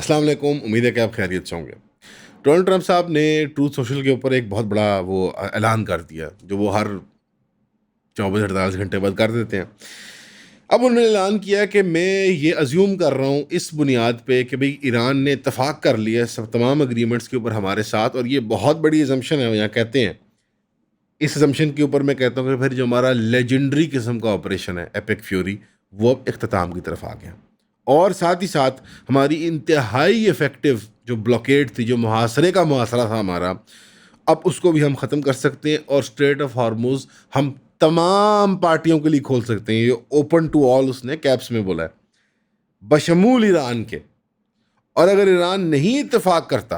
अस्सलाम वालेकुम। उम्मीद है कि आप खैरियत से होंगे। डोनाल्ड ट्रंप साहब ने ट्रूथ सोशल के ऊपर एक बहुत बड़ा ऐलान कर दिया, जो वो हर 24-48 घंटे बाद कर देते हैं। अब उन्होंने ऐलान किया कि मैं ये अज्यूम कर रहा हूँ इस बुनियाद पे कि भाई ईरान ने इत्तेफाक कर लिया है सब तमाम एग्रीमेंट्स के ऊपर हमारे साथ, और ये बहुत बड़ी असम्पशन है। यहाँ कहते हैं इस असम्पशन के ऊपर मैं कहता हूँ कि फिर जो हमारा लेजेंडरी किस्म का ऑपरेशन है एपिक फ्यूरी, वो अब इख्तिताम की तरफ आ गया। और साथ ही साथ हमारी इंतहाई इफ़ेक्टिव जो ब्लॉकेड थी, जो मुहासरे का मुहासरा था हमारा, अब उसको भी हम ख़त्म कर सकते हैं और स्ट्रेट ऑफ हार्मोज हम तमाम पार्टियों के लिए खोल सकते हैं। ये ओपन टू ऑल उसने कैप्स में बोला है, बशमूल ईरान के। और अगर ईरान नहीं इत्तेफाक करता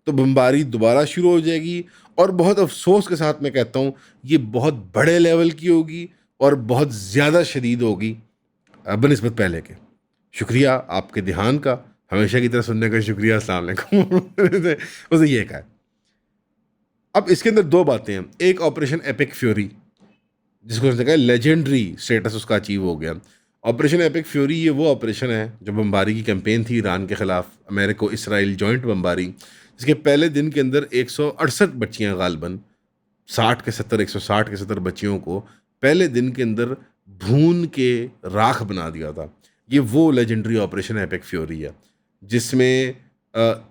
तो बमबारी दोबारा शुरू हो जाएगी, और बहुत अफसोस के साथ मैं कहता हूँ ये बहुत बड़े लेवल की होगी और बहुत ज़्यादा शदीद होगी बनिस्बत पहले के। शुक्रिया आपके ध्यान का, हमेशा की तरह सुनने का शुक्रिया। अस्सलाम वालेकुम। उसे ये कहा है। अब इसके अंदर दो बातें हैं। एक ऑपरेशन एपिक फ्यूरी, जिसको उसने कहा लेजेंडरी स्टेटस उसका अचीव हो गया। ऑपरेशन एपिक फ्यूरी ये वो ऑपरेशन है जो बमबारी की कैंपेन थी ईरान के ख़िलाफ़, अमेरिका इसराइल जॉइंट बमबारी, जिसके पहले दिन के अंदर 168 बच्चियाँ गालबन 160 के 70 बच्चियों को पहले दिन के अंदर भून के राख बना दिया था। ये वो लेजेंडरी ऑपरेशन एपिक फ्यूरी है जिसमें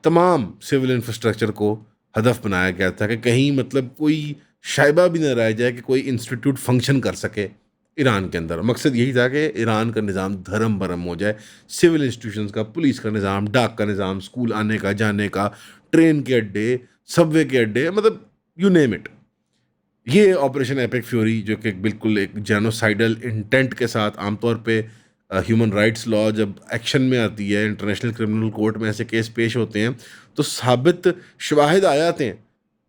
तमाम सिविल इंफ्रास्ट्रक्चर को हदफ बनाया गया था कि कहीं मतलब कोई शायबा भी न रह जाए कि कोई इंस्टीट्यूट फंक्शन कर सके ईरान के अंदर। मकसद यही था कि ईरान का निज़ाम धर्म भरम हो जाए, सिविल इंस्टीट्यूशंस का, पुलिस का निज़ाम, डाक का निज़ाम, स्कूल आने का जाने का, ट्रेन के अड्डे, सबवे के अड्डे, मतलब यू नेम इट। ये ऑपरेशन एपिक फ्यूरी जो कि बिल्कुल एक जेनोसाइडल इंटेंट के साथ, आमतौर पे ह्यूमन राइट्स लॉ जब एक्शन में आती है, इंटरनेशनल क्रिमिनल कोर्ट में ऐसे केस पेश होते हैं तो साबित शवाहिद आ जाते हैं,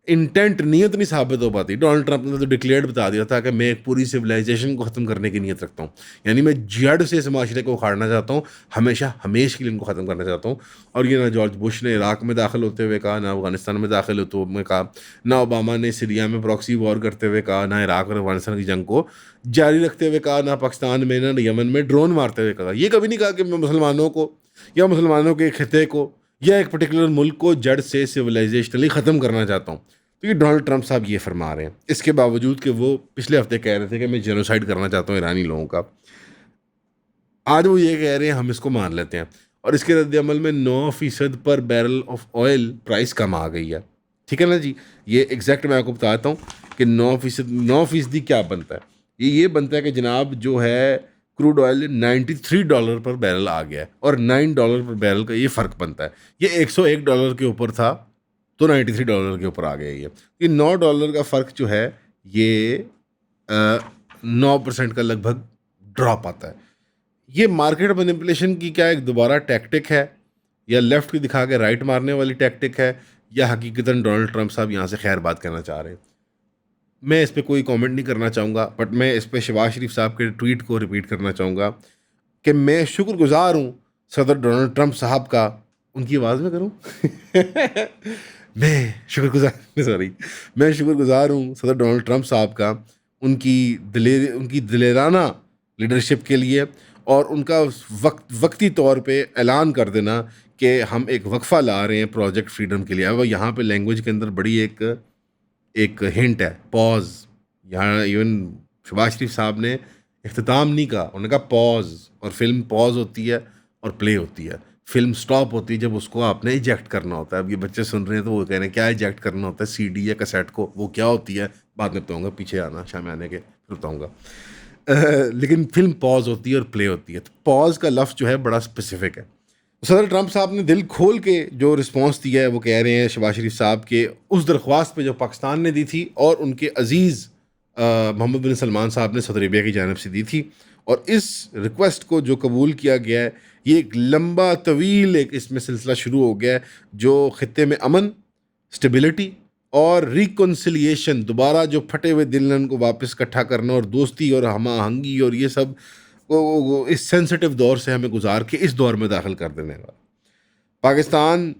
इंटेंट नीयत नहीं साबित हो पाती। डोनाल्ड ट्रंप ने तो डिक्लेयर बता दिया था कि मैं एक पूरी सिविलाइजेशन को ख़त्म करने की नीयत रखता हूँ, यानी मैं जड़ से इस माशरे को उखाड़ना चाहता हूँ, हमेशा हमेश के लिए इनको ख़त्म करना चाहता हूँ। और ये ना जॉर्ज बुश ने इराक में दाखिल होते हुए कहा, ना अफगानिस्तान में दाखिल होते हुए कहा, ना ओबामा ने सीरिया में प्रॉक्सी वॉर करते हुए कहा, ना इराक और अफगानिस्तान की जंग को जारी रखते हुए कहा, ना पाकिस्तान में, ना यमन में ड्रोन मारते हुए कहा। ये कभी नहीं कहा कि मैं मुसलमानों को या मुसलमानों के खिते को या एक पर्टिकुलर मुल्क को जड़ से सिविलाइजेशनली ख़त्म करना चाहता हूँ। तो ये डोनाल्ड ट्रंप साहब ये फरमा रहे हैं, इसके बावजूद कि वो पिछले हफ्ते कह रहे थे कि मैं जेनोसाइड करना चाहता हूँ ईरानी लोगों का। आज वो ये कह रहे हैं हम इसको मान लेते हैं, और इसके रद्द-ए-अमल में 9% पर बैरल ऑफ ऑयल प्राइस कम आ गई है। ठीक है ना जी। ये एग्जैक्ट मैं आपको बताता हूँ कि 9% क्या बनता है। ये बनता है कि जनाब जो है क्रूड ऑयल $93 पर बैरल आ गया है, और $9 पर बैरल का ये फ़र्क बनता है। ये $101 के ऊपर था तो $93 के ऊपर आ गया ये $9 का फ़र्क जो है ये 9% का लगभग ड्रॉप आता है। ये मार्केट मैनिपुलेशन की क्या एक दोबारा टैक्टिक है, या लेफ्ट की दिखा के राइट मारने वाली टैक्टिक है, या हकीकतन डोनाल्ड ट्रंप साहब यहाँ से खैर बात करना चाह रहे हैं? मैं इस पे कोई कमेंट नहीं करना चाहूँगा, बट मैं इस पे शहबाज शरीफ साहब के ट्वीट को रिपीट करना चाहूँगा कि मैं शुक्रगुज़ार हूँ सदर डोनाल्ड ट्रंप साहब का। उनकी आवाज़ में करूँ? मैं शुक्रगुज़ार हूँ सदर डोनाल्ड ट्रंप साहब का, उनकी दिलेराना लीडरशिप के लिए, और उनका वक्ती तौर पे ऐलान कर देना कि हम एक वक्फ़ा ला रहे हैं प्रोजेक्ट फ्रीडम के लिए। अब यहाँ पे लैंग्वेज के अंदर बड़ी एक एक हिंट है, पॉज। यहाँ इवन शहबाज शरीफ साहब ने इख्तिताम नहीं कहा, उन्होंने कहा पॉज। और फिल्म पॉज होती है और प्ले होती है। फिल्म स्टॉप होती है जब उसको आपने इजेक्ट करना होता है। अब ये बच्चे सुन रहे हैं तो वो कह रहे हैं क्या इजेक्ट करना होता है, सीडी या कैसेट को, वो क्या होती है बाद में बताऊँगा, पीछे आना शाम आने के फिर बताऊँगा। लेकिन फिल्म पॉज होती है और प्ले होती है, तो पॉज का लफ्ज़ जो है बड़ा स्पेसिफिक है। सदर ट्रंप साहब ने दिल खोल के जो रिस्पॉन्स दिया है, वो कह रहे हैं शहबाज शरीफ साहब के उस दरख्वास्त पे जो पाकिस्तान ने दी थी और उनके अजीज़ मोहम्मद बिन सलमान साहब ने सऊदी अरबिया की जानिब से दी थी, और इस रिक्वेस्ट को जो कबूल किया गया है, ये एक लंबा तवील एक इसमें सिलसिला शुरू हो गया है जो ख़ित्ते में अमन, स्टेबिलिटी और रिकन्सिलिएशन, दोबारा जो फटे हुए दिलन को वापस इकट्ठा करना और दोस्ती और हम आहंगी और ये सब वो इस सेंसिटिव दौर से हमें गुजार के इस दौर में दाखिल कर देने वाला। पाकिस्तान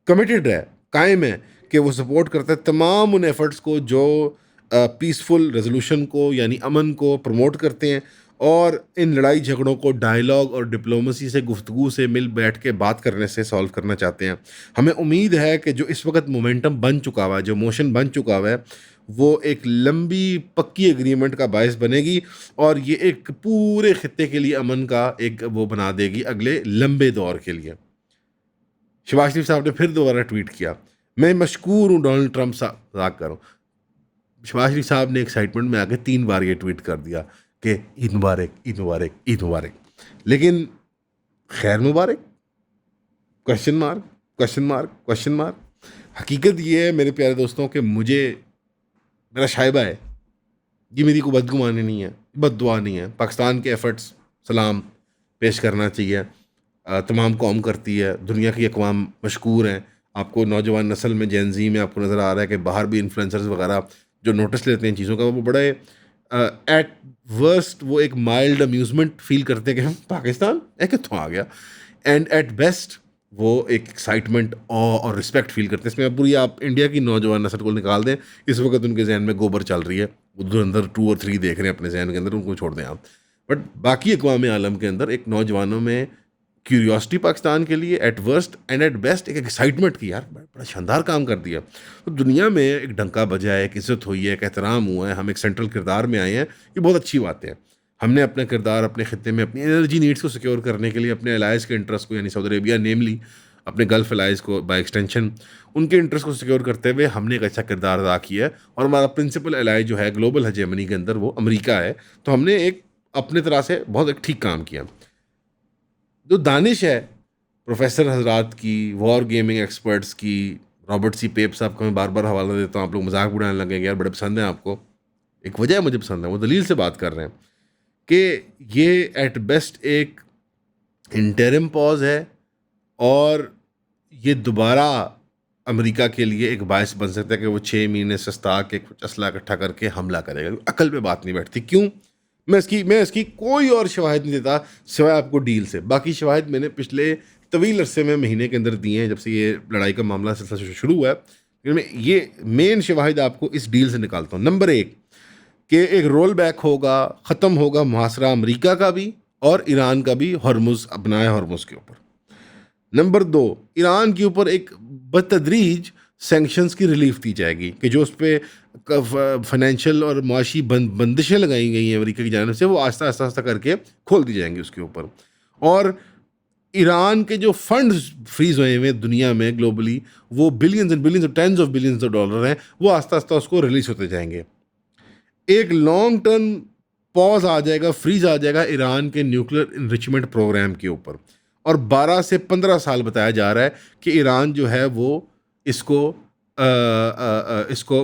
कमिटेड है, कायम है कि वो सपोर्ट करता है तमाम उन एफर्ट्स को जो पीसफुल रेजोल्यूशन को यानी अमन को प्रमोट करते हैं, और इन लड़ाई झगड़ों को डायलॉग और डिप्लोमेसी से, गुफ्तगू से, मिल बैठ के बात करने से सॉल्व करना चाहते हैं। हमें उम्मीद है कि जो इस वक्त मोमेंटम बन चुका हुआ है, जो मोशन बन चुका हुआ है, वो एक लंबी पक्की एग्रीमेंट का बायस बनेगी और ये एक पूरे खित्ते के लिए अमन का एक वो बना देगी अगले लंबे दौर के लिए। शहबाज शरीफ साहब ने फिर दोबारा ट्वीट किया, मैं मशकूर हूँ डोनाल्ड ट्रंप साहब, मजाक करो। शहबाज शरीफ साहब ने एक्साइटमेंट में आके 3 बार ये ट्वीट कर दिया कि ईद मुबारक, ईद मुबारक, ईद मुबारक। लेकिन खैर मुबारक, question mark, question mark, question mark. हकीकत ये है मेरे प्यारे दोस्तों कि मुझे, मेरा शायबा है, ये मेरी कोई बदगुमानी नहीं है, बद्दुआ नहीं है। पाकिस्तान के एफर्ट्स सलाम पेश करना चाहिए, तमाम कौम करती है, दुनिया की अक़वाम मशकूर हैं। आपको नौजवान नस्ल में, जेनज़ी में आपको नज़र आ रहा है कि बाहर भी इन्फ्लुएंसर्स वगैरह जो नोटिस लेते हैं चीज़ों का, वो बड़े एट वर्स्ट वो एक माइल्ड अम्यूज़मेंट फील करते हैं कि हम पाकिस्तान कितों आ गया, एंड एट बेस्ट वो एक एक्साइटमेंट और रिस्पेक्ट फील करते हैं। इसमें पूरी आप इंडिया की नौजवान नस्ल को निकाल दें, इस वक्त उनके जहन में गोबर चल रही है, उधर अंदर 2 और 3 देख रहे हैं अपने जहन के अंदर, उनको छोड़ दें आप। बट बाकी अक़वाम आलम के अंदर एक नौजवानों में क्यूरियोसिटी पाकिस्तान के लिए at worst and at best एक एक्साइटमेंट की, यार बड़ा शानदार काम कर दिया। तो दुनिया में एक डंका बजा है, एक इज़्ज़त हुई है, एक एहतराम हुआ है, हम एक सेंट्रल किरदार में आए हैं, ये बहुत अच्छी बात है। हमने अपना किरदार अपने खित्ते में अपनी एनर्जी नीड्स को सिक्योर करने के लिए, अपने अलाइज़ के इंटरेस्ट को, यानी सऊदी अरेबिया नेमली अपने गल्फ़ अलाइज़ को बाय एक्सटेंशन उनके इंटरेस्ट को सिक्योर करते हुए हमने एक अच्छा किरदार अदा किया है। और हमारा प्रिंसिपल अलाई जो है ग्लोबल हेजेमनी के अंदर वो अमेरिका है, तो हमने एक अपने तरह से बहुत एक ठीक काम किया। जो दानिश है प्रोफेसर हजरात की, वॉर गेमिंग एक्सपर्ट्स की, रॉबर्ट सी पेप साहब का मैं बार बार हवाला देता हूँ, आप लोग मजाक उड़ाने लगेंगे, यार बड़े पसंद हैं आपको। एक वजह है मुझे पसंद है, वो दलील से बात कर रहे हैं कि ये एट बेस्ट एक इंटरिम पॉज है और ये दोबारा अमेरिका के लिए एक बायस बन सकता है कि वो 6 महीने सस्ता के कुछ असला इकट्ठा करके हमला करेगा। अकल पे बात नहीं बैठती। क्यों? मैं इसकी कोई और शवाहिद नहीं देता सिवाय आपको डील से। बाकी शवाहिद मैंने पिछले तवील अरसे में, महीने के अंदर दिए हैं, जब से ये लड़ाई का मामला सिलसिला शुरू हुआ है। लेकिन मैं ये मेन शवाहिद आपको इस डील से निकालता हूँ। नंबर 1 कि एक रोल बैक होगा, ख़त्म होगा मुहासरा अमेरिका का भी और ईरान का भी, हॉर्मुज़ अपनाए हॉर्मुज़ के ऊपर। नंबर 2, ईरान के ऊपर एक बतदरीज सैंक्शंस की रिलीफ दी जाएगी कि जो उस पर फाइनेंशियल और मुआशी बंदिशें लगाई गई हैं अमेरिका की जानिब से, वो आस्ता आस्ता आस्ता करके खोल दी जाएंगी उसके ऊपर। और ईरान के जो फंड्स फ्रीज हुए हैं दुनिया में ग्लोबली, वो billions and billions, tens of billions of dollar हैं, वो आस्ता आस्ता उसको रिलीज होते जाएंगे। एक लॉन्ग टर्म पॉज आ जाएगा, फ्रीज आ जाएगा ईरान के न्यूक्लियर इनरिचमेंट प्रोग्राम के ऊपर। और 12 से 15 साल बताया जा रहा है कि ईरान जो है वो इसको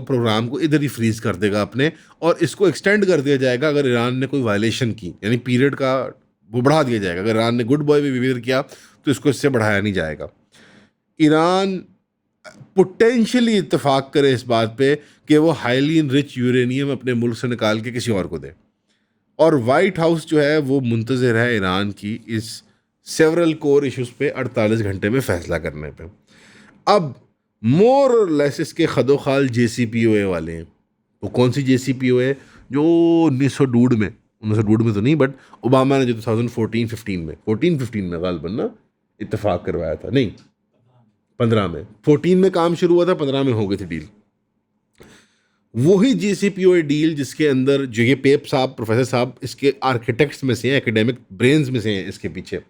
प्रोग्राम को इधर ही फ्रीज कर देगा अपने, और इसको एक्सटेंड कर दिया जाएगा अगर ईरान ने कोई वायलेशन की, यानी पीरियड का वो बढ़ा दिया जाएगा। अगर ईरान ने गुड बॉय बिहेवियर किया तो इसको इससे बढ़ाया नहीं जाएगा। ईरान पोटेंशियली इत्तेफाक करे इस बात पे कि वो हाईली इनरिच यूरेनियम अपने मुल्क से निकाल के किसी और को दे। और वाइट हाउस जो है वो मुंतज़िर है ईरान की इस सेवरल कोर इश्यूज़ पे 48 घंटे में फ़ैसला करने पे। अब मोर और लेस इसके खदोखाल JCPOA वाले हैं। वो कौन सी JCPOA? जो 1902 में, 1902 में तो नहीं, बट ओबामा ने जो 2014-15 में, 14-15 में गालिबन ना इत्तेफाक करवाया था, नहीं 15 में, 14 में काम शुरू हुआ था, 15 में हो गई थी डील। वही JCPOA डील जिसके अंदर जो ये पेप साहब, प्रोफेसर साहब इसके आर्किटेक्ट्स में से हैं, एकेडमिक ब्रेन्स में से हैं इसके पीछे,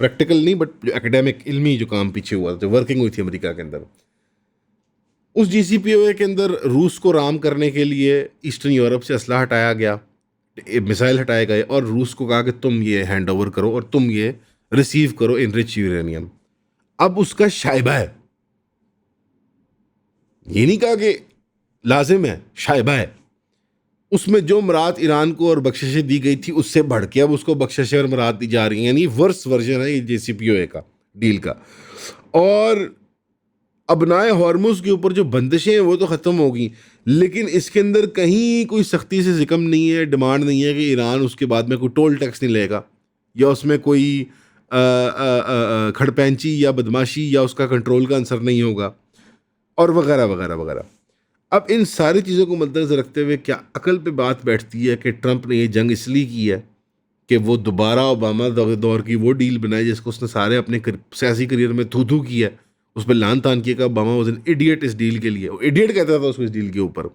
प्रैक्टिकल नहीं बट जो एकेडमिक इल्मी जो काम पीछे हुआ था, जो वर्किंग हुई थी अमेरिका के अंदर। उस JCPOA के अंदर रूस को राम करने के लिए ईस्टर्न यूरोप से असला हटाया गया, मिसाइल हटाए गए, और रूस को कहा कि तुम ये हैंड ओवर करो और तुम ये रिसीव करो इनरिच यूरेनियम। अब उसका शायबा है, ये नहीं कहा कि लाजिम है, शायबा है। उसमें जो मराद ईरान को और बख्शिशें दी गई थी उससे बढ़ के अब उसको बख्शिशें और मराद दी जा रही हैं, यानी वर्स वर्जन है ये JCPOA का डील का। और अबनाए हॉर्मुज के ऊपर जो बंदिशें हैं वो तो ख़त्म होगी, लेकिन इसके अंदर कहीं कोई सख्ती से जिक्र नहीं है, डिमांड नहीं है कि ईरान उसके बाद में कोई टोल टैक्स नहीं लेगा, या उसमें कोई खड़पैंची या बदमाशी या उसका कंट्रोल का अंसर नहीं होगा, और वगैरह वगैरह वगैरह। अब इन सारी चीज़ों को मद्देनज़र रखते हुए क्या अकल पे बात बैठती है कि ट्रंप ने ये जंग इसलिए की है कि वो दोबारा ओबामा दौर की वो डील बनाई जिसको उसने सारे अपने सियासी करियर में थू थू किया, उस पर लान तान किया कि ओबामा वॉज एन इडियट इस डील के लिए, इडियट कहता था उसको इस डील के ऊपर,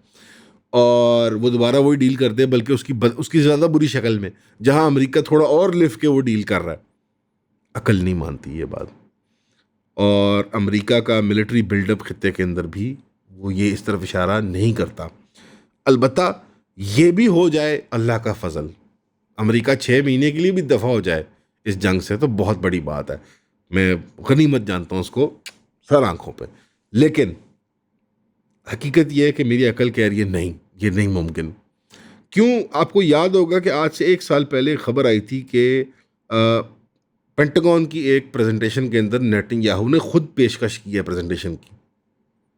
और वो दोबारा वही डील करते हैं, बल्कि उसकी ज़्यादा बुरी शक्ल में, जहां अमेरिका थोड़ा और लिफ्ट के वो डील कर रहा है। अकल नहीं मानती ये बात। और अमेरिका का मिलिट्री बिल्डअप खत्ते के अंदर भी वो ये इस तरफ इशारा नहीं करता। अलबत्ता ये भी हो जाए अल्लाह का फजल, अमेरिका 6 महीने के लिए भी दफ़ा हो जाए इस जंग से, तो बहुत बड़ी बात है। मैं गनीमत जानता हूँ उसको सर आंखों पे। लेकिन हकीकत यह है कि मेरी अकल कह रही है नहीं, ये नहीं मुमकिन। क्यों? आपको याद होगा कि आज से 1 साल पहले खबर आई थी कि पेंटागन की एक प्रेजेंटेशन के अंदर नेतन्याहू ने खुद पेशकश की है प्रेजेंटेशन की,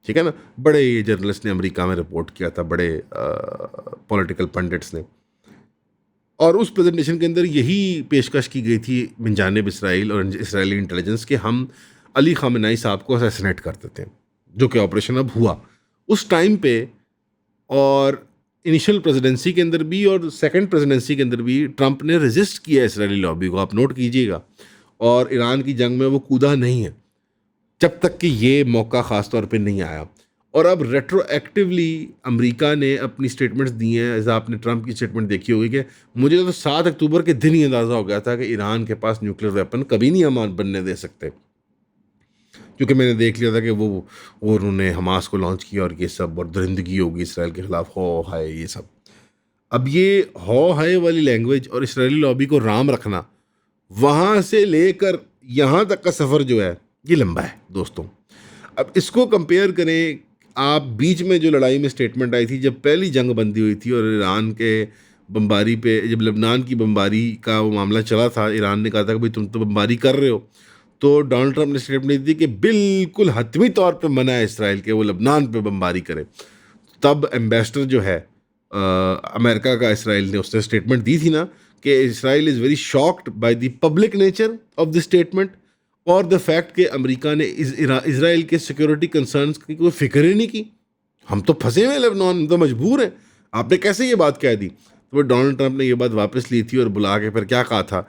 ठीक है ना। बड़े ये जर्नलिस्ट ने अमेरिका में रिपोर्ट किया था, बड़े पॉलिटिकल पंडिट्स ने, और उस प्रेजेंटेशन के अंदर यही पेशकश की गई थी मिन जानिब इसराइल और इसराइली इंटेलिजेंस के हम अली खामेनेई साहब को असैसिनेट कर देते हैं, जो कि ऑपरेशन अब हुआ उस टाइम पे। और इनिशियल प्रेसिडेंसी के अंदर भी और सेकंड प्रेसिडेंसी के अंदर भी ट्रंप ने रेजिस्ट किया इसराइली लॉबी को, आप नोट कीजिएगा, और ईरान की जंग में वो कूदा नहीं है जब तक कि ये मौका ख़ास तौर पे नहीं आया। और अब रेट्रोएक्टिवली अमेरिका ने अपनी स्टेटमेंट्स दी हैं, जैसे आपने ट्रंप की स्टेटमेंट देखी होगी कि मुझे तो 7 अक्टूबर के दिन ही अंदाज़ा हो गया था कि ईरान के पास न्यूक्लियर वेपन कभी नहीं हम बनने दे सकते, क्योंकि मैंने देख लिया था कि वो उन्होंने हमास को लॉन्च किया और ये सब, और दरिंदगी होगी इसराइल के ख़िलाफ़, हो हाय ये सब। अब ये हो हाय वाली लैंग्वेज और इसराइली लॉबी को राम रखना, वहाँ से लेकर यहाँ तक का सफ़र जो है ये लंबा है दोस्तों। अब इसको कंपेयर करें, आप बीच में जो लड़ाई में स्टेटमेंट आई थी जब पहली जंग बंदी हुई थी और ईरान के बमबारी पे, जब लेबनान की बमबारी का वो मामला चला था, ईरान ने कहा था कि भाई तुम तो बमबारी कर रहे हो, तो डोनाल्ड ट्रंप ने स्टेटमेंट दी कि बिल्कुल हतमी तौर पे मना है इसराइल के वो लेबनान पे बमबारी करे। तब एम्बेसडर जो है अमेरिका का इसराइल ने, उसने स्टेटमेंट दी थी ना कि Israel is very shocked by the public nature of the statement और द फैक्ट कि अमेरिका ने इसराइल के सिक्योरिटी कंसर्न्स की कोई फिक्र ही नहीं की। हम तो फंसे हुए लेबनान, हम तो मजबूर हैं, आपने कैसे ये बात कह दी? तो वो डोनाल्ड ट्रंप ने ये बात वापस ली थी और बुला के फिर क्या कहा था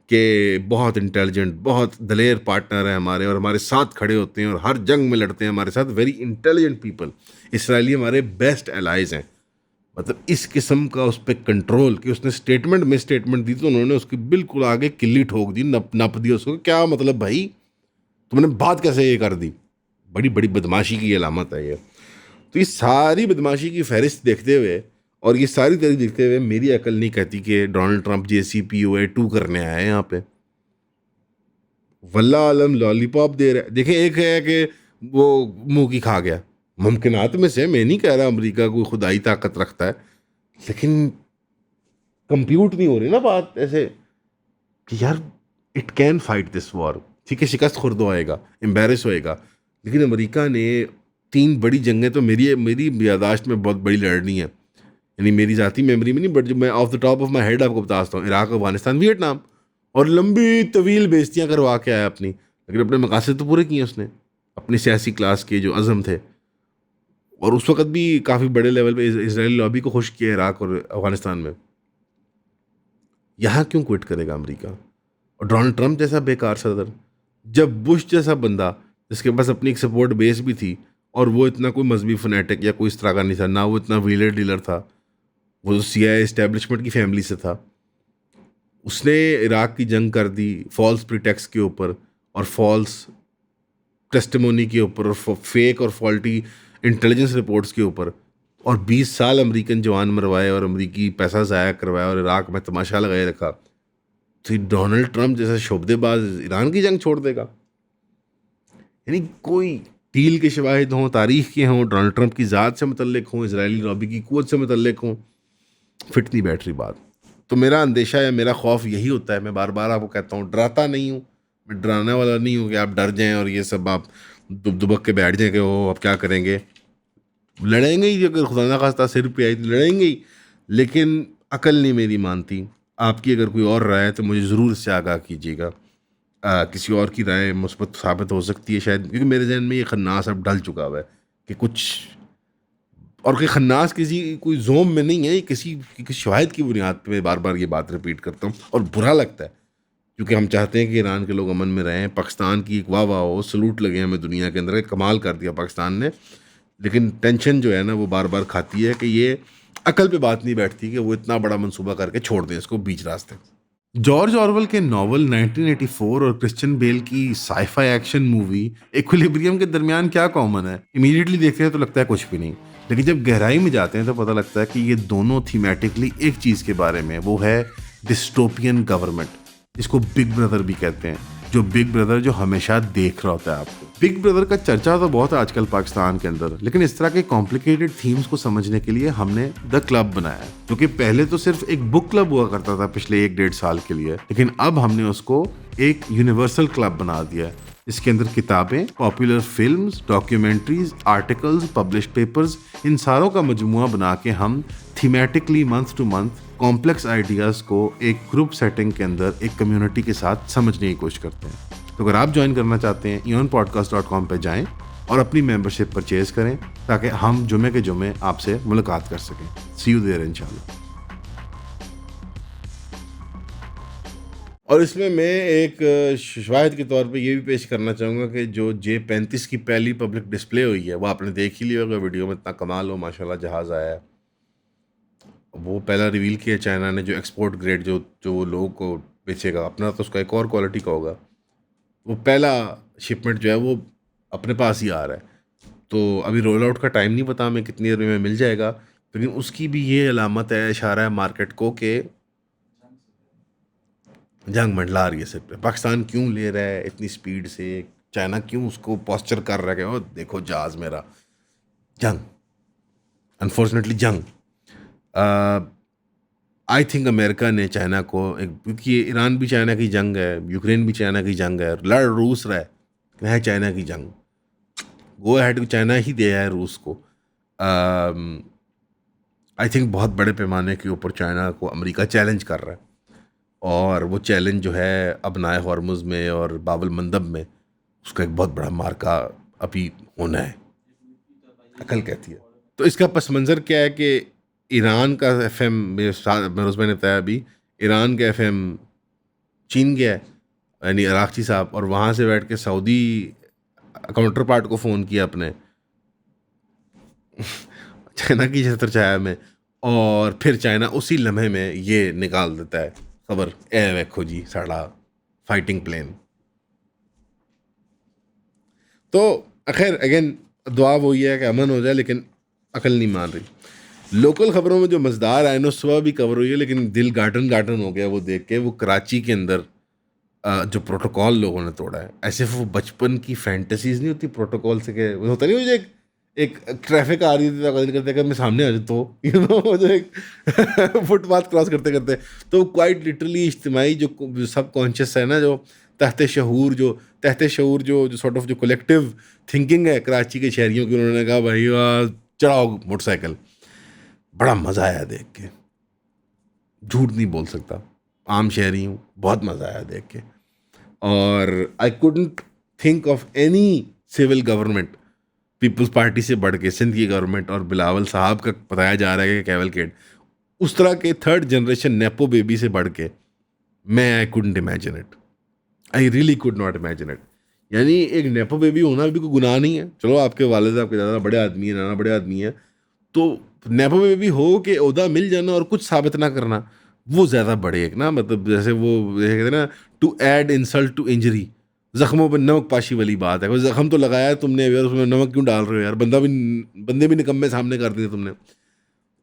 कि बहुत इंटेलिजेंट, बहुत दलेर पार्टनर हैं हमारे, और हमारे साथ खड़े होते हैं और हर जंग में लड़ते हैं हमारे साथ, वेरी इंटेलिजेंट पीपल, इसराइली हमारे बेस्ट एलाइज हैं। मतलब इस किस्म का उस पर कंट्रोल कि उसने स्टेटमेंट में स्टेटमेंट दी तो उन्होंने उसकी बिल्कुल आगे किल्ली ठोक दी, नप दी उसको। क्या मतलब भाई, तुमने बात कैसे ये कर दी? बड़ी बड़ी बदमाशी की अलामत है ये। तो ये सारी बदमाशी की फहरिस्त देखते हुए और ये सारी तरीके देखते हुए मेरी अकल नहीं कहती कि डोनाल्ड ट्रंप JCPOA 2 करने आया है यहाँ पे। वल्ला आलम लॉलीपॉप दे रहा है। देखें, एक है कि वो मुंह की खा गया, मुमकिनात में से, मैं नहीं कह रहा अमेरिका कोई खुदाई ताकत रखता है, लेकिन कंप्यूट नहीं हो रही ना बात ऐसे कि यार it can fight this war. ठीक है, शिकस्त खुर्द होएगा, एम्बेरस होएगा, लेकिन अमेरिका ने 3 बड़ी जंगें तो मेरी मेरी यादाश्त में बहुत बड़ी लड़नी है, यानी मेरी ज़ाती मेमोरी में नहीं, बट जो मैं of the top of my head आपको बताता हूँ, इराक, अफगानिस्तान, वियतनाम, और लंबी तवील बेइज्जतियाँ करवा के आया अपनी, लेकिन अपने मकासद तो पूरे किए उसने, अपनी सियासी क्लास के जो अज़म थे। और उस वक्त भी काफ़ी बड़े लेवल पे इसराइली लॉबी को खुश किया इराक और अफगानिस्तान में। यहाँ क्यों क्विट करेगा अमेरिका? और डोनाल्ड ट्रंप जैसा बेकार सदर, जब बुश जैसा बंदा जिसके पास अपनी एक सपोर्ट बेस भी थी, और वो इतना कोई मजहबी फनेटिक या कोई इस तरह का नहीं था, ना वो इतना व्हीलर डीलर था, वो तो CIA इस्टेब्लिशमेंट की फैमिली से था, उसने इराक की जंग कर दी फॉल्स प्रीटेक्स के ऊपर और फॉल्स टेस्टिमोनी के ऊपर और फेक और फॉल्टी इंटेलिजेंस रिपोर्ट्स के ऊपर, और 20 साल अमेरिकन जवान मरवाए और अमेरिकी पैसा ज़ाया करवाया और इराक में तमाशा लगाए रखा। तो डोनाल्ड ट्रंप जैसा शोबदेबाज ईरान की जंग छोड़ देगा? यानी कोई डील के शवाहिद हों, तारीख के हों, डोनाल्ड ट्रंप की ज़ात से मुतल्लिक हों, इसराइली लॉबी की क़ुव्वत से मुतल्लिक हों, फिट नहीं बैठ रही बात। तो मेरा अंदेशा या मेरा खौफ यही होता है, मैं बार बार आपको कहता हूँ, डराता नहीं हूँ, मैं डराने वाला नहीं हूँ कि आप डर जाएं और ये सब आप दुबक के बैठ जाएं कि वो अब क्या करेंगे। लड़ेंगे ही, अगर खुदा ना खास्ता सिर पे आई तो लड़ेंगे ही, लेकिन अकल नहीं मेरी मानती। आपकी अगर कोई और राय है तो मुझे ज़रूर इससे आगाह कीजिएगा। किसी और की राय मुस्बत साबित हो सकती है शायद, क्योंकि मेरे जहन में ये खन्नास अब ढल चुका हुआ है कि कुछ और कोई खन्नास किसी कोई ज़ोम में नहीं है, ये किसी शवाहिद की बुनियाद पे मैं बार-बार ये बात रिपीट करता हूँ और बुरा लगता है, क्योंकि हम चाहते हैं कि ईरान के लोग अमन में रहें, पाकिस्तान की एक वाह-वाह हो, सैल्यूट लगे हमें दुनिया के अंदर, कमाल कर दिया पाकिस्तान ने। लेकिन टेंशन जो है ना वो बार-बार खाती है कि ये अकल पे बात नहीं बैठती कि वो इतना बड़ा मंसूबा करके छोड़ दें इसको बीच रास्ते। जॉर्ज ऑरवेल के नॉवल 1984 और क्रिश्चियन बेल की साइ-फाई एक्शन मूवी इक्विलिब्रियम के दरमियान क्या कॉमन है? इमीडिएटली देखते हैं तो लगता है कुछ भी नहीं। लेकिन जब गहराई में जाते हैं तो पता लगता है कि ये दोनों थीमेटिकली एक चीज़ के बारे में, वो है डिस्टोपियन गवर्नमेंट, जिसको बिग ब्रदर भी कहते हैं। जो बिग ब्रदर जो हमेशा देख रहा होता है आपको। बिग ब्रदर का चर्चा तो बहुत है आजकल पाकिस्तान के अंदर, लेकिन इस तरह के कॉम्प्लिकेटेड थीम्स को समझने के लिए हमने द क्लब बनाया है, क्योंकि पहले तो सिर्फ एक बुक क्लब हुआ करता था पिछले 1-1.5 साल के लिए, लेकिन अब हमने उसको एक यूनिवर्सल क्लब बना दिया है, इसके अंदर किताबें, popular films, documentaries, articles, published papers, इन सारों का मजमुआ बना के हम thematically month to month complex ideas को एक ग्रुप सेटिंग के अंदर एक कम्युनिटी के साथ समझने की कोशिश करते हैं। तो अगर आप ज्वाइन करना चाहते हैं eonpodcast.com पे जाएं और अपनी मेंबरशिप परचेज करें, ताकि हम जुमे के जुमे आपसे मुलाकात कर सकें। सी यू देयर इंशाल्लाह। और इसमें मैं एक शाहिद के तौर पे ये भी पेश करना चाहूँगा कि जो J-35 की पहली पब्लिक डिस्प्ले हुई है, वो आपने देख ही लिया होगा वीडियो में, इतना कमाल हो माशाल्लाह जहाज़ आया है। वो पहला रिवील किया चाइना ने, जो एक्सपोर्ट ग्रेड जो जो वो लोगों को बेचेगा, अपना तो उसका एक और क्वालिटी का होगा। वो पहला शिपमेंट जो है वो अपने पास ही आ रहा है। तो अभी रोल आउट का टाइम नहीं पता हमें कितनी देर में मिल जाएगा, लेकिन उसकी भी ये अलामत है, इशारा है मार्केट को कि जंग मंडला रही है सिर पे। पाकिस्तान क्यों ले रहा है इतनी स्पीड से, चाइना क्यों उसको पोस्चर कर रहा है कि ओ देखो जहाज़ मेरा। जंग, अनफॉर्चुनेटली जंग। आई थिंक अमेरिका ने चाइना को एक, क्योंकि ईरान भी चाइना की जंग है, यूक्रेन भी चाइना की जंग है, लड़ रूस रहा है चाइना की जंग, गो अहेड चाइना ही दिया है रूस को। आई थिंक बहुत बड़े पैमाने के ऊपर चाइना को अमेरिका चैलेंज कर रहा है, और वो चैलेंज जो है अब हॉर्मुज़ में और बाबल मंदब में, उसका एक बहुत बड़ा मार्का अभी होना है, अकल कहती है। तो इसका पस मंज़र क्या है कि ईरान का एफएम, मेरोज़ भाई ने बताया अभी, ईरान का एफएम चीन गया है, यानी अरागची साहब, और वहाँ से बैठ के सऊदी काउंटर पार्ट को फ़ोन किया अपने चाइना की छत्र छाया में, और फिर चाइना उसी लम्हे में ये निकाल देता है खबर, ए देखो जी साड़ा फाइटिंग प्लेन। तो खैर अगेन दुआ वही है कि अमन हो जाए, लेकिन अकल नहीं मान रही। लोकल खबरों में जो मज़ेदार आए ना, सुबह भी कवर हुई है, लेकिन दिल गार्डन गार्डन हो गया वो देख के। वो कराची के अंदर जो प्रोटोकॉल लोगों ने तोड़ा है, ऐसे वो बचपन की फैंटेसीज नहीं होती प्रोटोकॉल से, के वो होता नहीं, मुझे एक ट्रैफिक आ रही थी तो कहते करते मैं सामने आ जाता हूँ, यू नो, जो एक फुटपाथ क्रॉस करते करते, तो क्वाइट लिटरली इज्तिमाई जो सब कॉन्शियस है ना, जो तहते शऊर जो सॉर्ट ऑफ जो कलेक्टिव थिंकिंग है कराची के शहरियों की, उन्होंने कहा भाई चढ़ाओ मोटरसाइकिल। बड़ा मज़ा आया देख के, झूठ नहीं बोल सकता, आम शहरी हूँ, बहुत मज़ा आया देख के। और I couldn't think of any civil government Peoples Party से बढ़ के, सिंध की गवर्नमेंट और बिलावल साहब का बताया जा रहा है कि कैवलकेड, उस तरह के थर्ड जनरेशन नेपो बेबी से बढ़ के, मैं I couldn't imagine it, I really could not imagine it. यानी एक नेपो बेबी होना भी कोई गुनाह नहीं है, चलो आपके वालिद आपके दादा बड़े आदमी हैं, नाना बड़े आदमी हैं, तो नेपो बेबी हो के ओहदा मिल जाना और कुछ साबित ना करना, वो ज़्यादा बड़े एक ना, मतलब जैसे वो कहते हैं ना, to add insult to injury, ज़ख्मों पर नमक पाशी वाली बात है। कोई ज़ख्म तो लगाया है तुमने यार, उसमें नमक क्यों डाल रहे हो यार, बंदे भी निकम्मे सामने कर दिए तुमने।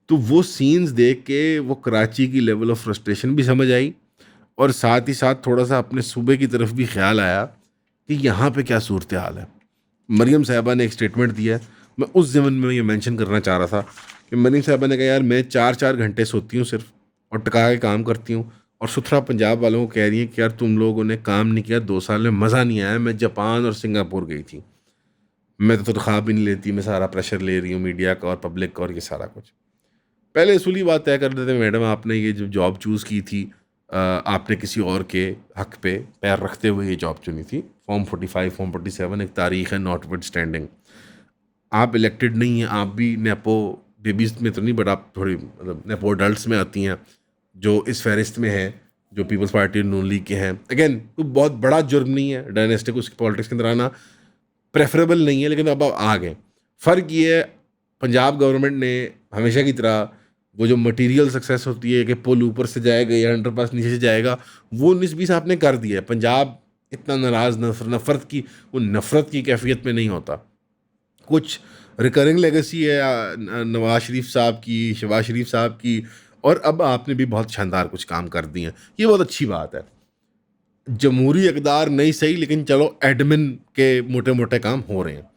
तो वो सीन्स देख के वो कराची की लेवल ऑफ फ्रस्ट्रेशन भी समझ आई, और साथ ही साथ थोड़ा सा अपने सूबे की तरफ भी ख्याल आया कि यहाँ पे क्या सूरत हाल है। मरियम साहिबा ने एक स्टेटमेंट दिया है, मैं उस ज़मन में ये मेंशन करना चाह रहा था कि मरियम साहिबा ने कहा यार मैं 4-4 घंटे सोती हूँ सिर्फ, और टका के काम करती हूँ, और सुथरा पंजाब वालों को कह रही है कि यार तुम लोगों ने काम नहीं किया 2 साल में, मज़ा नहीं आया। मैं जापान और सिंगापुर गई थी, मैं तो तनख्वाह भी नहीं लेती, मैं सारा प्रेशर ले रही हूँ मीडिया का और पब्लिक का और ये सारा कुछ। पहले असूली बात तय कर देते मैडम, आपने ये जो जॉब चूज़ की थी, आपने किसी और के हक पे पैर रखते हुए ये जॉब चुनी थी। फॉर्म 45, फॉर्म 47 एक तारीख है, नॉट विद स्टैंडिंग। आप इलेक्टेड नहीं हैं, आप भी नेपो बेबीज़ में तो नहीं, बट आप थोड़ी मतलब नेपो अडल्ट्स में आती हैं जो इस फहरिस्त में है, जो पीपल्स पार्टी नून लीग के हैं। अगेन कोई बहुत बड़ा जुर्म नहीं है डायनेस्टिक उसकी पॉलिटिक्स के अंदर आना, प्रेफरेबल नहीं है, लेकिन अब आप आ गए। फ़र्क ये है, पंजाब गवर्नमेंट ने हमेशा की तरह वो जो मटेरियल सक्सेस होती है कि पुल ऊपर से जाएगा या अंडरपास नीचे से जाएगा, वो 19-20 आपने कर दिया है। पंजाब इतना नाराज़ नफ़रत की, वो नफ़रत की कैफियत में नहीं होता। कुछ रिकरिंग लेगेसी है नवाज शरीफ साहब की, शहबाज शरीफ साहब की, और अब आपने भी बहुत शानदार कुछ काम कर दिए हैं, ये बहुत अच्छी बात है। जमहूरी इक़्तिदार नहीं सही, लेकिन चलो एडमिन के मोटे मोटे काम हो रहे हैं।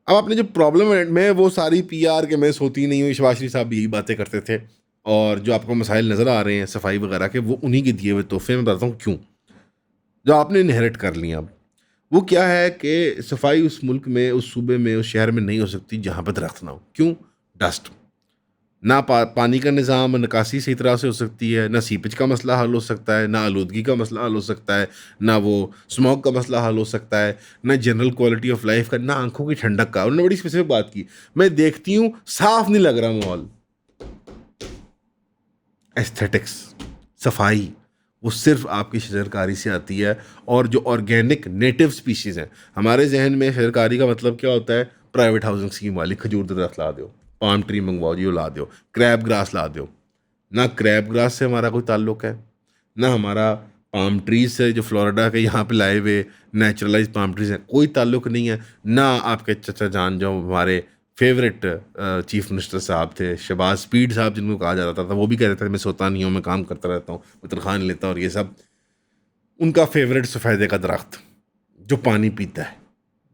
अब आपने जो प्रॉब्लम है में वो सारी पीआर के में सोती नहीं हुई, शहबाज शरीफ साहब भी यही बातें करते थे, और जो आपको मसाइल नज़र आ रहे हैं सफाई वगैरह के, वो उन्हीं के दिए हुए तोहफे में बताता हूँ क्यों, जो आपने इनहेरिट कर लिया। अब वो क्या है कि सफाई उस मुल्क में, उस सूबे में, उस शहर में नहीं हो सकती जहाँ पर दरख्त ना हो। क्यों? डस्ट ना, पानी का निज़ाम निकासी सही तरह से हो सकती है, ना सीपेज का मसला हल हो सकता है, ना आलूदगी का मसला हल हो सकता है, ना वो स्मोक का मसला हल हो सकता है, ना जनरल क्वालिटी ऑफ लाइफ का, ना आंखों की ठंडक का। उन्होंने बड़ी स्पेसिफिक बात की, मैं देखती हूँ साफ नहीं लग रहा माहौल। एस्थेटिक्स, सफाई, वो सिर्फ आपकी शजरकारी से आती है। और जो ऑर्गेनिक नेटिव स्पीशीज़ हैं, हमारे जहन में शजरकारी का मतलब क्या होता है? प्राइवेट हाउसिंग स्कीम वाली, खजूर के दरख्त ला दो, पाम ट्री मंगवाओ जी, वो ला दो, क्रैब ग्रास ला दो। ना क्रैब ग्रास से हमारा कोई ताल्लुक है, ना हमारा पाम ट्रीज से जो फ्लोरिडा के यहाँ पे लाए हुए नेचुरलाइज पाम ट्रीज हैं, कोई ताल्लुक नहीं है। ना आपके चचा जान जो हमारे फेवरेट चीफ मिनिस्टर साहब थे, शहबाज स्पीड साहब जिनको कहा जाता था, वो भी कहते थे मैं सोता नहीं हूँ, मैं काम करता रहता हूँ, मैं तनख्वाह नहीं लेता, और ये सब उनका फेवरेट सफ़ेदे का दरख्त जो पानी पीता है,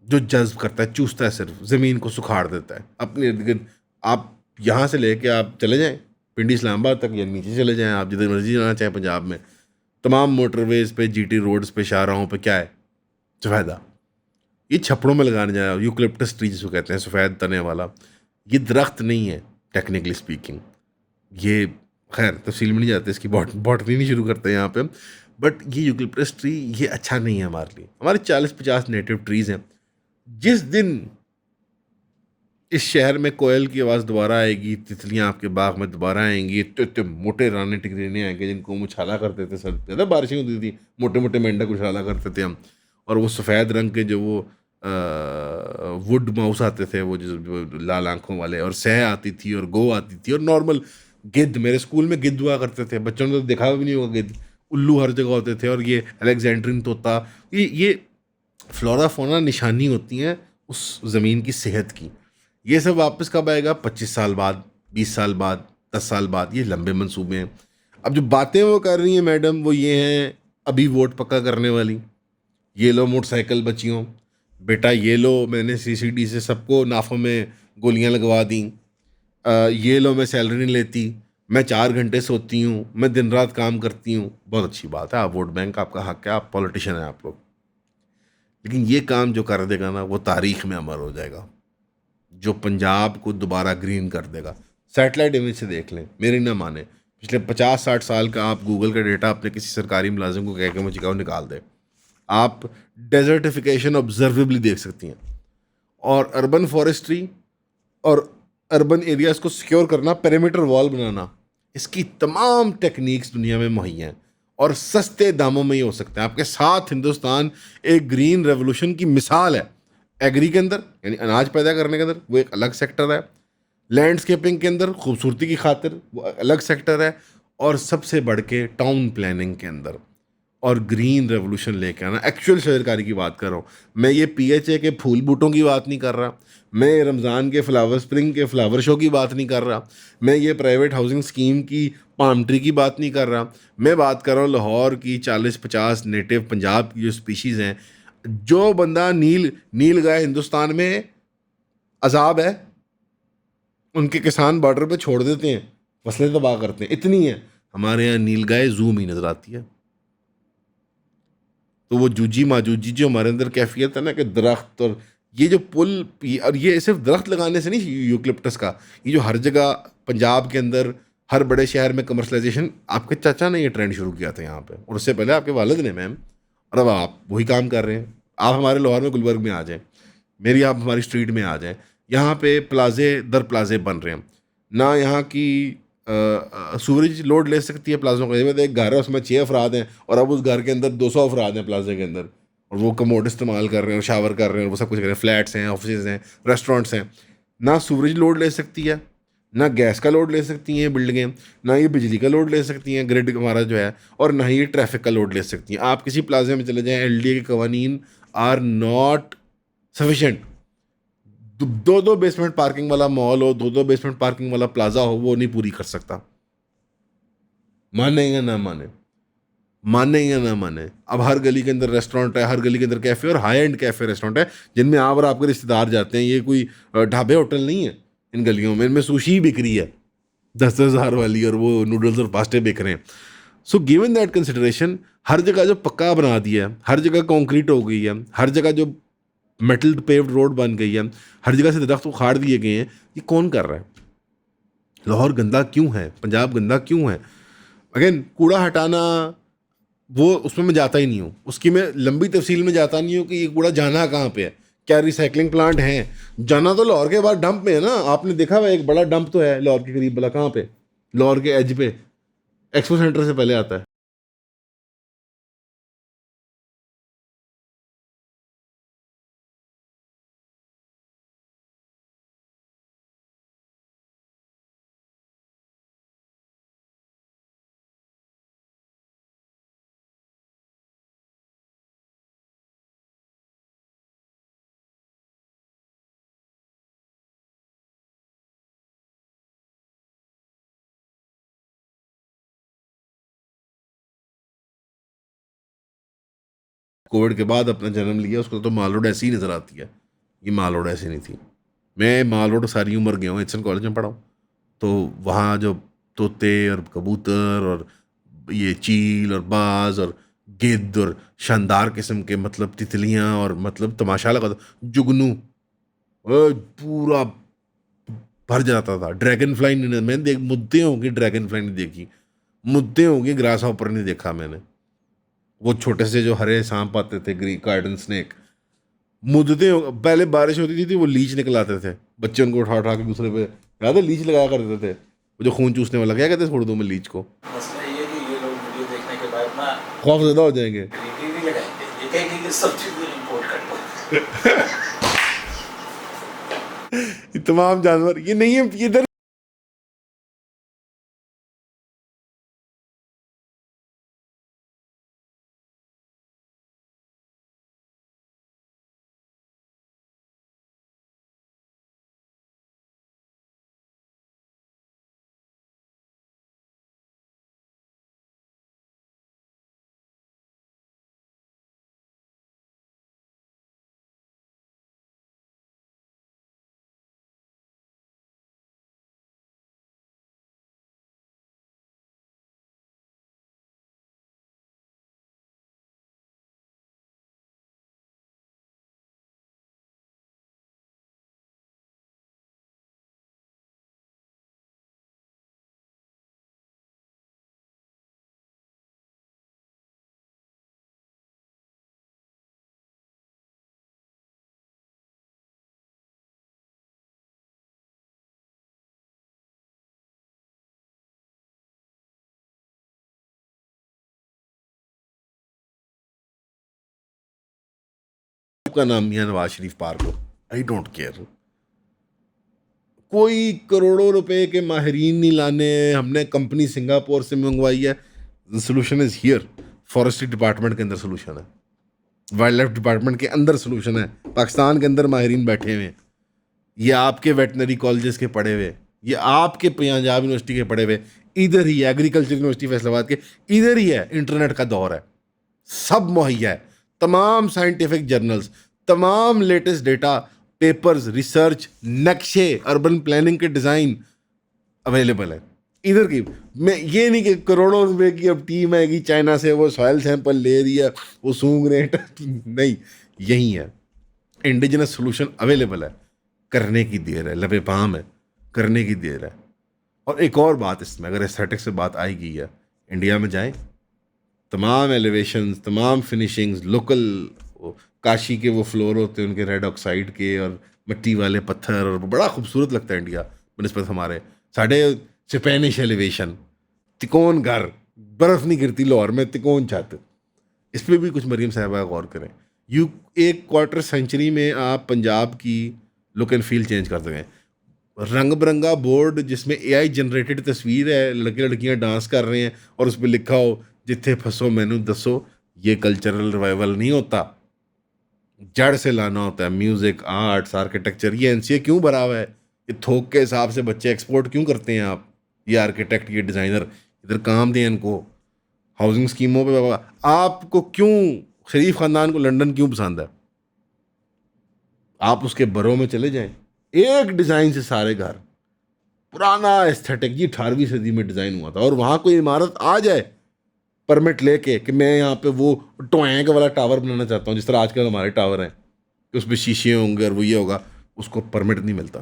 जो जज्ब करता है, चूसता है, सिर्फ ज़मीन को सुखाड़ देता है अपने इर्द गिर्द। आप यहाँ से लेके आप चले जाएं पिंडी इस्लामाबाद तक, या नीचे चले जाएं, आप जिधर मर्जी जाना चाहें पंजाब में, तमाम मोटरवेज़ पे, जीटी रोड्स पे, शाहराहों पे क्या है? सफ़ेदा। ये छपड़ों में लगाने जाए, यूकलिप्टस ट्री जिसको कहते हैं, सफ़ेद तने वाला, ये दरख्त नहीं है टेक्निकली स्पीकिंग। ये खैर तफसील में नहीं जाते, इसकी बॉटनी नहीं शुरू करते यहाँ पे, बट ये यूकलिप्टस ट्री ये अच्छा नहीं है हमारे लिए। हमारे 40-50 नेटिव ट्रीज़ हैं। जिस दिन इस शहर में कोयल की आवाज़ दोबारा आएगी, तितलियां आपके बाग में दोबारा आएंगी, तो इतने मोटे रानी टिकरीने आएंगे जिनको हम उछाला करते थे, सर ज़्यादा बारिशें होती थी, मोटे मोटे मेंढक उछाला करते थे हम। और वो सफ़ेद रंग के जो वो वुड माउस आते थे, वो जो लाल आंखों वाले, और सह आती थी, और गो आती थी, और नॉर्मल गिद्ध, मेरे स्कूल में गिद्ध हुआ करते थे, बच्चों ने तो देखा भी नहीं होगा गिद्ध। उल्लू हर जगह होते थे, और ये अलेक्जेंड्रिन तोता, ये फ्लोरा फोना निशानी होती हैं उस ज़मीन की सेहत की। ये सब वापस कब आएगा? 25 साल बाद, 20 साल बाद, 10 साल बाद। ये लंबे मंसूबे हैं। अब जो बातें वो कर रही हैं मैडम, वो ये हैं अभी वोट पक्का करने वाली। ये लो मोटरसाइकिल बच्चियों, बेटा ये लो मैंने सीसीडी से सबको नाफों में गोलियां लगवा दी, ये लो मैं सैलरी नहीं लेती, मैं 4 घंटे सोती हूँ, मैं दिन रात काम करती हूँ। बहुत अच्छी बात है, आप वोट बैंक, आपका हक है, आप पॉलिटिशियन हैं आप लोग। लेकिन ये काम जो कर देगा ना, वो तारीख में अमर हो जाएगा, जो पंजाब को दोबारा ग्रीन कर देगा। सैटेलाइट इमेज से देख लें, मेरी ना माने, पिछले 50-60 साल का आप गूगल का डेटा अपने किसी सरकारी मुलाजिम को कह के मुझे कहो निकाल दे, आप डेजर्टिफिकेशन ऑब्जर्वेबली देख सकती हैं। और अर्बन फॉरेस्ट्री और अर्बन एरियाज़ को सिक्योर करना, पेरीमीटर वॉल बनाना, इसकी तमाम टेक्निक्स दुनिया में मुहैया हैं, और सस्ते दामों में ही हो सकते हैं। आपके साथ हिंदुस्तान एक ग्रीन रेवोल्यूशन की मिसाल है। एग्री के अंदर, यानी अनाज पैदा करने के अंदर, वो एक अलग सेक्टर है। लैंडस्केपिंग के अंदर, खूबसूरती की खातिर, वो अलग सेक्टर है। और सबसे बढ़ के टाउन प्लानिंग के अंदर और ग्रीन रेवोल्यूशन लेके आना, एक्चुअल शहरकारी की बात कर रहा हूँ मैं। ये पीएचए के फूल बूटों की बात नहीं कर रहा, मैं रमज़ान के फ्लावर स्प्रिंग के फ्लावर शो की बात नहीं कर रहा, मैं ये प्राइवेट हाउसिंग स्कीम की पाम ट्री की बात नहीं कर रहा। मैं बात कर रहा हूँ लाहौर की 40-50 नेटिव पंजाब की जो स्पीशीज़ हैं। जो बंदा नील गाय हिंदुस्तान में अजाब है, उनके किसान बॉर्डर पे छोड़ देते हैं, फसलें तबाह करते हैं, इतनी है। हमारे यहाँ नील गाय जू में नज़र आती है। तो वो जूजी माजूजी जो हमारे अंदर कैफियत है ना, कि दरख्त, और ये जो पुल, और ये सिर्फ दरख्त लगाने से नहीं, यूकलिप्टस का, ये जो हर जगह पंजाब के अंदर हर बड़े शहर में कमर्शलाइजेशन, आपके चाचा ने ये ट्रेंड शुरू किया था यहाँ पे, और उससे पहले आपके वालिद ने मैम, और अब आप वही काम कर रहे हैं। आप हमारे लाहौर में गुलबर्ग में आ जाएं, मेरी आप हमारी स्ट्रीट में आ जाएं, यहाँ पे प्लाजे दर प्लाजे बन रहे हैं ना। यहाँ की सूरज लोड ले सकती है प्लाजों का। एक घर है उसमें 6 अफराद हैं और अब उस घर के अंदर 200 अफराद हैं प्लाजे के अंदर, और वो कमोड इस्तेमाल कर रहे हैं और शावर कर रहे हैं और वो सब कुछ कर रहे हैं। फ्लैट्स हैं, ऑफिस हैं, रेस्टोरेंट्स हैं। ना सूरज लोड ले सकती है, ना गैस का लोड ले सकती हैं बिल्डिंगें, ना ये बिजली का लोड ले सकती हैं ग्रिड हमारा जो है, और ना ही ये ट्रैफिक का लोड ले सकती हैं। आप किसी प्लाजे में चले जाएं, एलडीए के कवानीन आर नॉट सफिशेंट। दो दो बेसमेंट पार्किंग वाला मॉल हो, दो दो बेसमेंट पार्किंग वाला प्लाजा हो, वो नहीं पूरी कर सकता। माने या ना माने, माने या ना माने, अब हर गली के अंदर रेस्टोरेंट है, हर गली के अंदर कैफ़े, और हाई एंड कैफ़े रेस्टोरेंट है जिनमें आप और आपके रिश्तेदार जाते हैं। ये कोई ढाबे होटल नहीं है इन गलियों में। इनमें सुशी बिक रही है 10,000 वाली, और वो नूडल्स और पास्ते बिक रहे हैं। सो गिवन दैट कंसिडरेशन, हर जगह जो पक्का बना दिया है, हर जगह कंक्रीट हो गई है, हर जगह जो मेटल पेव्ड रोड बन गई है, हर जगह से दरख्त उखाड़ दिए गए हैं, ये कौन कर रहा है? लाहौर गंदा क्यों है? पंजाब गंदा क्यों है? अगेन, कूड़ा हटाना, वो उसमें मैं जाता ही नहीं हूँ, उसकी मैं लंबी तफसील में जाता नहीं हूँ कि ये कूड़ा जाना कहाँ पे है, क्या रिसाइकलिंग प्लांट हैं? जाना तो लाहौर के बाद डंप में है ना। आपने देखा हुआ एक बड़ा डंप तो है लाहौर के करीब, भला कहाँ पे? लाहौर के एज पे, एक्सपो सेंटर से पहले आता है। कोविड के बाद अपना जन्म लिया, उसको तो माल रोड ऐसी ही नज़र आती है। ये माल रोड ऐसी नहीं थी। मैं माल रोड सारी उम्र गया हूँ, एचएन कॉलेज में पढ़ा हूँ, तो वहाँ जो तोते और कबूतर और ये चील और बाज और गिद्ध और शानदार किस्म के मतलब तितलियाँ और मतलब तमाशा लगा था, जुगनू, पूरा भर जाता था। ड्रैगन फ्लाई नहीं, मैंने देख, मुद्दे होंगी ड्रैगन फ्लाई नहीं देखी, मुद्दे होंगे ग्रास हॉपर नहीं देखा मैंने। वो छोटे से जो हरे सांप आते थे, ग्रीन गार्डन स्नेक, मुद्दते पहले बारिश होती थी वो लीच निकल आते थे, बच्चे उनको उठा उठा के दूसरे पे, याद है लीच लगाया करते थे, वो जो खून चूसने वाला, क्या कहते, छोड़ दूँ मैं लीच को, मसला ये है कि ये लोग वीडियो देखने के बाद ना खौफ ज़्यादा हो जाएंगे। टीवी भी लगाएंगे, ये कहेंगे कि सब चीज़ें इम्पोर्ट कर लो। ये तमाम जानवर, ये नहीं है इधर। का नाम मियाँ नवाज शरीफ पार्क हो, आई डोंट केयर। कोई करोड़ों रुपए के माहरीन नहीं लाने, हमने कंपनी सिंगापुर से मंगवाई है। Solution is here, forestry department के अंदर सोल्यूशन है, वाइल्ड लाइफ डिपार्टमेंट के अंदर सोल्यूशन है, पाकिस्तान के अंदर माहरीन बैठे हुए हैं। ये आपके वेटनरी कॉलेजेस के पढ़े हुए, ये आपके पंजाब यूनिवर्सिटी के पढ़े हुए, इधर ही एग्रीकल्चर यूनिवर्सिटी फैसलाबाद के इधर ही है। इंटरनेट का दौर है, सब मुहैया है, तमाम साइंटिफिक जर्नल्स, तमाम लेटेस्ट डेटा, पेपर्स, रिसर्च, नक्शे, अर्बन प्लानिंग के डिज़ाइन अवेलेबल है इधर की। मैं ये नहीं कि करोड़ों रुपए की अब टीम आएगी चाइना से, वो सॉयल सैंपल ले रही है, वो सूंघ रहे हैं नहीं, यही है। इंडिजिनस सोल्यूशन अवेलेबल है, करने की देर है, लबे पाम है, करने की देर है। और एक और बात इसमें, अगर एस्थेटिक्स से बात आई है, इंडिया में जाएं, तमाम एलिवेशंस, तमाम फिनिशिंग्स लोकल वो काशी के वो फ्लोर होते हैं उनके रेड ऑक्साइड के और मिट्टी वाले पत्थर, और बड़ा खूबसूरत लगता है इंडिया बनस्पत हमारे। साढ़े स्पेनिश एलिवेशन, तिकोन घर, बर्फ़ नहीं गिरती लाहौर में, तिकोन छत। इस पर भी कुछ मरीम साहबा गौर करें। यू एक क्वार्टर सेंचुरी में आप पंजाब की लुक एंड फील चेंज कर सकें। रंग बिरंगा बोर्ड जिसमें AI जनरेटेड तस्वीर है, लड़के लड़कियां डांस कर रहे हैं और उस पर लिखा हो जिथे फंसो मैनू दसो। ये कल्चरल रिवाइवल नहीं होता, जड़ से लाना होता है। म्यूज़िक, आर्ट्स, आर्किटेक्चर, ये NCA क्यों भरा हुआ है? ये थोक के हिसाब से बच्चे एक्सपोर्ट क्यों करते हैं आप? ये आर्किटेक्ट, ये डिज़ाइनर, इधर काम दें इनको। हाउसिंग स्कीमों पे बाबा, आपको क्यों शरीफ ख़ानदान को लंदन क्यों पसंद है? आप उसके बरों में चले जाएं, एक डिज़ाइन से सारे घर, पुराना एस्थेटिक, ये 18वीं सदी में डिज़ाइन हुआ था। और वहाँ कोई इमारत आ जाए परमिट लेके कि मैं यहाँ पे वो टोएंग वाला टावर बनाना चाहता हूँ, जिस तरह आजकल हमारे टावर हैं कि उसमें शीशे होंगे और वो ये होगा, उसको परमिट नहीं मिलता।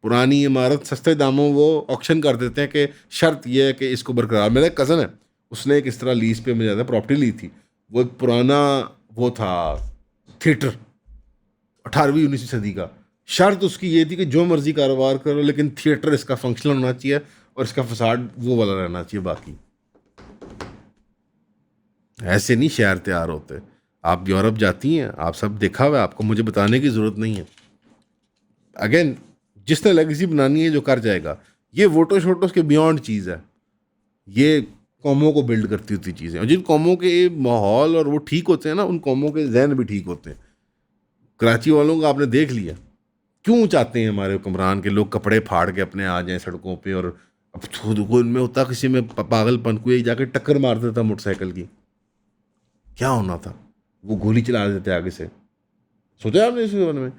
पुरानी इमारत सस्ते दामों वो ऑक्शन कर देते हैं कि शर्त यह है कि इसको बरकरार। मेरा एक कज़न है, उसने एक इस तरह लीज पे मुझे ज़्यादा प्रॉपर्टी ली थी। वो एक पुराना वो था थिएटर, 18वीं 19वीं सदी का। शर्त उसकी ये थी कि जो मर्जी कारोबार करो लेकिन थिएटर इसका फंक्शनल होना चाहिए और इसका फसाड वो वाला रहना चाहिए। बाकी ऐसे नहीं शहर तैयार होते। आप यूरोप जाती हैं, आप सब देखा हुआ है, आपको मुझे बताने की ज़रूरत नहीं है। अगेन, जिसने लेगेसी बनानी है जो कर जाएगा। ये वोटो शोटोस के बियॉन्ड चीज़ है। ये कौमों को बिल्ड करती होती चीज़ें, और जिन कौमों के माहौल और वो ठीक होते हैं ना, उन कौमों के जहन भी ठीक होते हैं। कराची वालों का आपने देख लिया, क्यों चाहते हैं हमारे हुक्मरान के लोग कपड़े फाड़ के अपने आ जाएं सड़कों पे। और अब खुद को इनमें होता किसी में पागलपन, कोई जाके टक्कर मार देता मोटरसाइकिल की, क्या होना था? वो गोली चला देते आगे से। सोचा आपने इसके बारे में?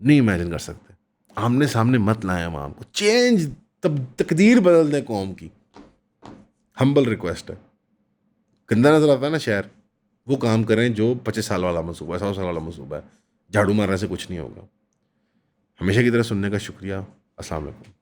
नहीं इमेजिन कर सकते। आमने सामने मत लाएं अवाम को, चेंज, तब तकदीर बदल दें कौम की। हम्बल रिक्वेस्ट है। गंदा नजर आता है ना शहर, वो काम करें जो 25 साल वाला मनसूबा है, 100 साल वाला मनसूबा है। झाड़ू मारने से कुछ नहीं होगा। हमेशा की तरह सुनने का शुक्रिया। अस्सलाम वालेकुम।